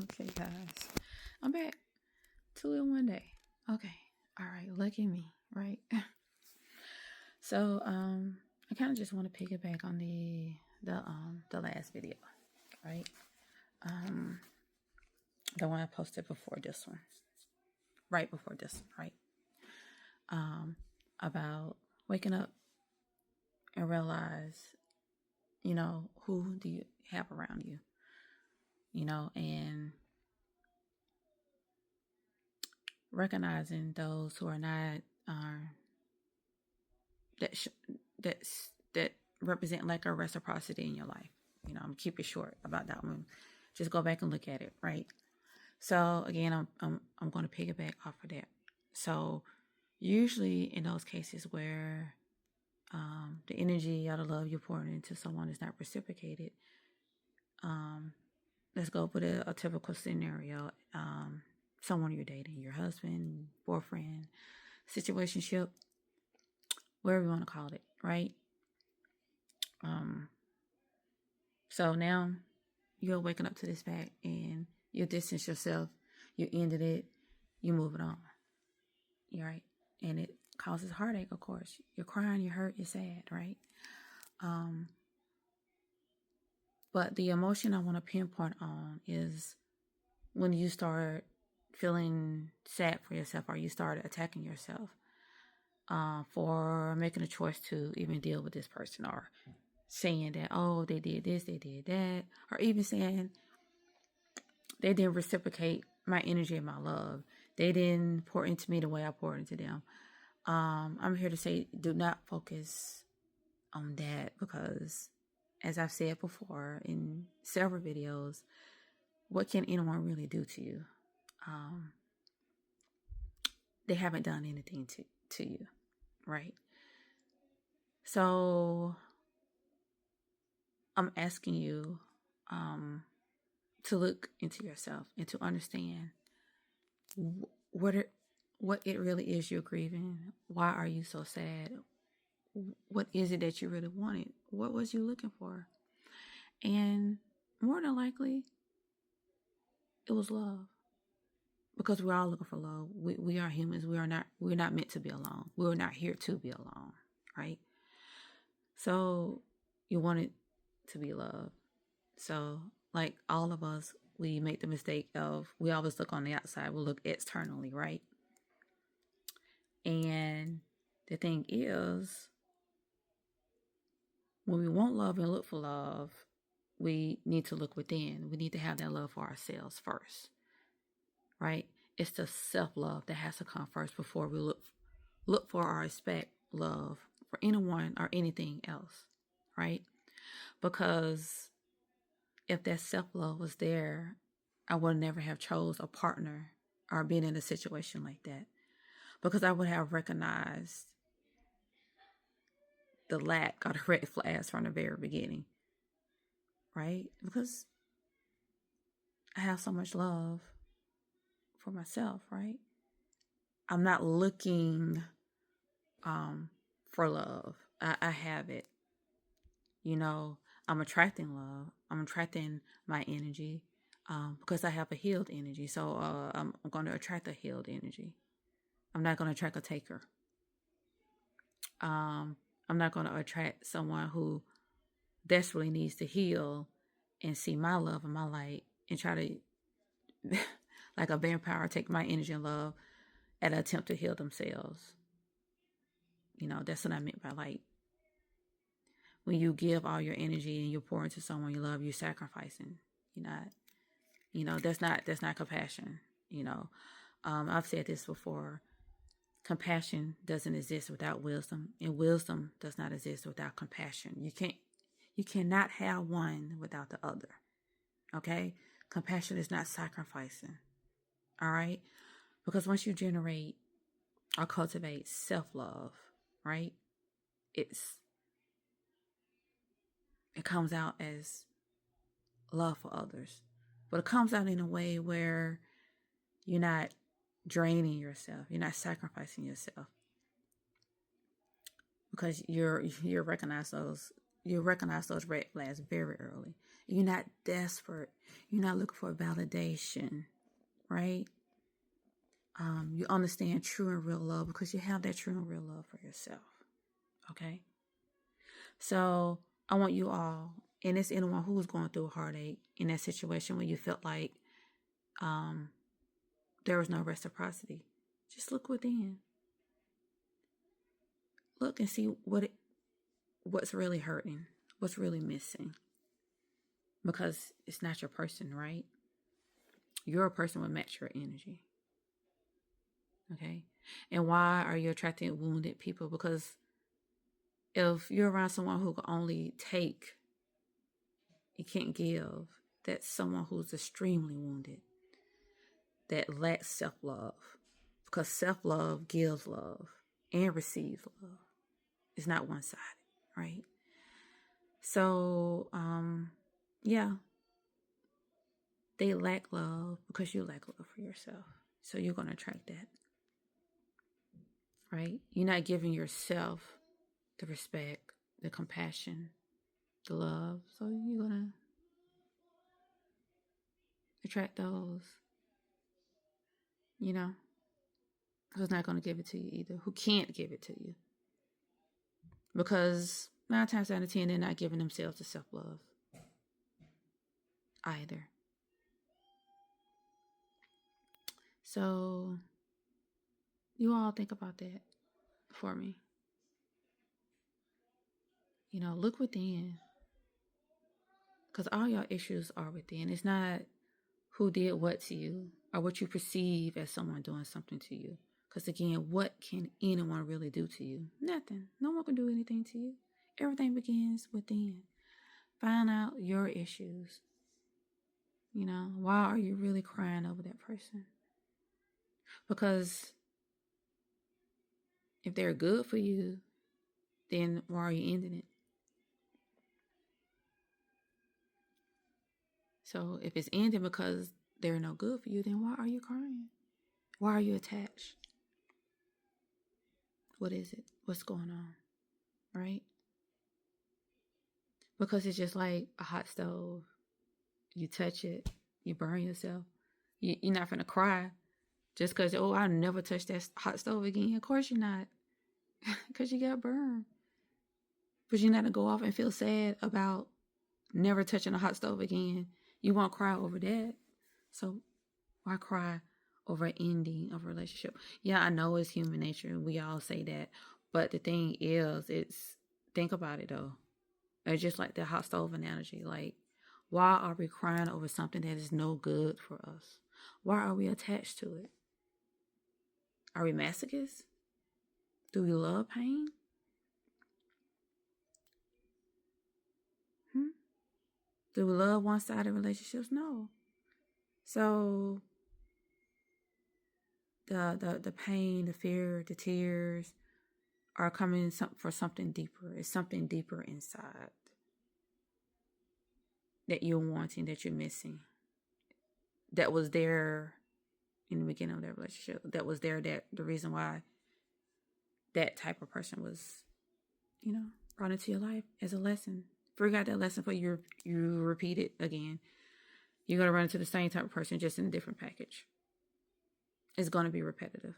Okay, guys. I'm back. 2 in 1 day. Okay. All right. Look at me, right? So, I kind of just want to piggyback on the last video, right? Um, the one I posted before this one, right before this one, right? About waking up and realize, who do you have around you, and recognizing those who are not that represent lack of reciprocity in your life. I'm gonna keep it short about that one. Just go back and look at it, right? So again, I'm going to piggyback off of that. So usually in those cases where the energy or the love you're pouring into someone is not reciprocated, let's go with a typical scenario. Someone you're dating, your husband, boyfriend, situationship, whatever you want to call it, right? So now you're waking up to this fact and you distance yourself, you ended it, you move it on. You're right. And it causes heartache, of course. You're crying, you're hurt, you're sad, right? But the emotion I want to pinpoint on is when you start feeling sad for yourself, or you start attacking yourself for making a choice to even deal with this person, or saying that, oh, they did this, they did that, or even saying they didn't reciprocate my energy and my love. They didn't pour into me the way I poured into them. I'm here to say, do not focus on that, because as I've said before in several videos, what can anyone really do to you? They haven't done anything to you, right? So I'm asking you to look into yourself and to understand what it really is you're grieving. Why are you so sad? What is it that you really wanted? What was you looking for? And more than likely, it was love. Because we're all looking for love. We are humans. We're not meant to be alone. We're not here to be alone, right? So you want it to be love. So like all of us, we make the mistake of, we always look on the outside. We look externally, right? And the thing is, when we want love and look for love, we need to look within. We need to have that love for ourselves first, right? It's the self-love that has to come first before we look for or expect love for anyone or anything else, right? Because if that self-love was there, I would never have chose a partner or been in a situation like that, because I would have recognized the lack of the red flags from the very beginning, right? Because I have so much love for myself, right? I'm not looking for love. I have it. I'm attracting love. I'm attracting my energy because I have a healed energy. So I'm going to attract a healed energy. I'm not going to attract a taker. I'm not going to attract someone who desperately needs to heal and see my love and my light and try to, like a vampire, take my energy and love and attempt to heal themselves. That's what I meant by light. When you give all your energy and you pour into someone you love, you're sacrificing. That's not compassion. I've said this before. Compassion doesn't exist without wisdom, and wisdom does not exist without compassion. You cannot have one without the other. Okay? Compassion is not sacrificing. All right? Because once you generate or cultivate self-love, right? It comes out as love for others. But it comes out in a way where you're not draining yourself. You're not sacrificing yourself. Because you're recognize those You recognize those red flags very early. You're not desperate. You're not looking for validation, right? You understand true and real love because you have that true and real love for yourself, okay? So I want you all, and it's anyone who's going through a heartache in that situation when you felt like there was no reciprocity, just look within. Look and see what's really hurting, what's really missing. Because it's not your person, right? Your person will match your energy. Okay? And why are you attracting wounded people? Because if you're around someone who can only take and can't give, that's someone who's extremely wounded, that lacks self-love. Because self-love gives love and receives love. It's not one-sided, right? So, yeah, they lack love because you lack love for yourself. So you're going to attract that, right? You're not giving yourself the respect, the compassion, the love. So you're going to attract those, who's not going to give it to you either, who can't give it to you. Because 9 times out of 10, they're not giving themselves the self-love either. So you all think about that for me. Look within. Because all your issues are within. It's not who did what to you or what you perceive as someone doing something to you. Because again, what can anyone really do to you? Nothing. No one can do anything to you. Everything begins within. Find out your issues. Why are you really crying over that person? Because if they're good for you, then why are you ending it? So if it's ending because they're no good for you, then why are you crying? Why are you attached? What is it? What's going on? Right? Because it's just like a hot stove. You touch it, you burn yourself. You're not going to cry just because, I'll never touch that hot stove again. Of course you're not. Because you got burned. But you're not going to go off and feel sad about never touching a hot stove again. You won't cry over that. So why cry over an ending of a relationship? Yeah, I know it's human nature. We all say that. But the thing is, think about it though. It's just like the hot stove analogy. Like, why are we crying over something that is no good for us? Why are we attached to it? Are we masochists? Do we love pain? Do we love one-sided relationships? No. So the pain, the fear, the tears are coming for something deeper. It's something deeper inside that you're wanting, that you're missing. That was there in the beginning of that relationship. That was there, that the reason why that type of person was, brought into your life as a lesson. Forgot that lesson, but you repeat it again. You're going to run into the same type of person, just in a different package. It's going to be repetitive.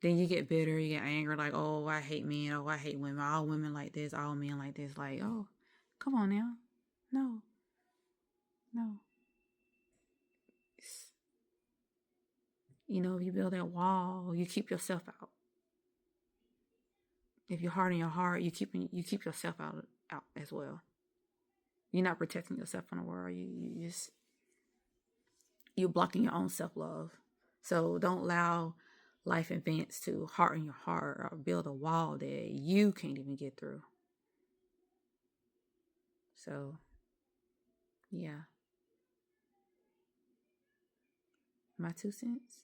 Then you get bitter, you get angry, like, oh, I hate men, oh, I hate women, all women like this, all men like this. Like, oh, come on now. No. If you build that wall, you keep yourself out. If you're hard in your heart, you keep yourself out as well. You're not protecting yourself from the world. You're blocking your own self-love. So don't allow life events to harden your heart or build a wall that you can't even get through. So, yeah. My 2 cents.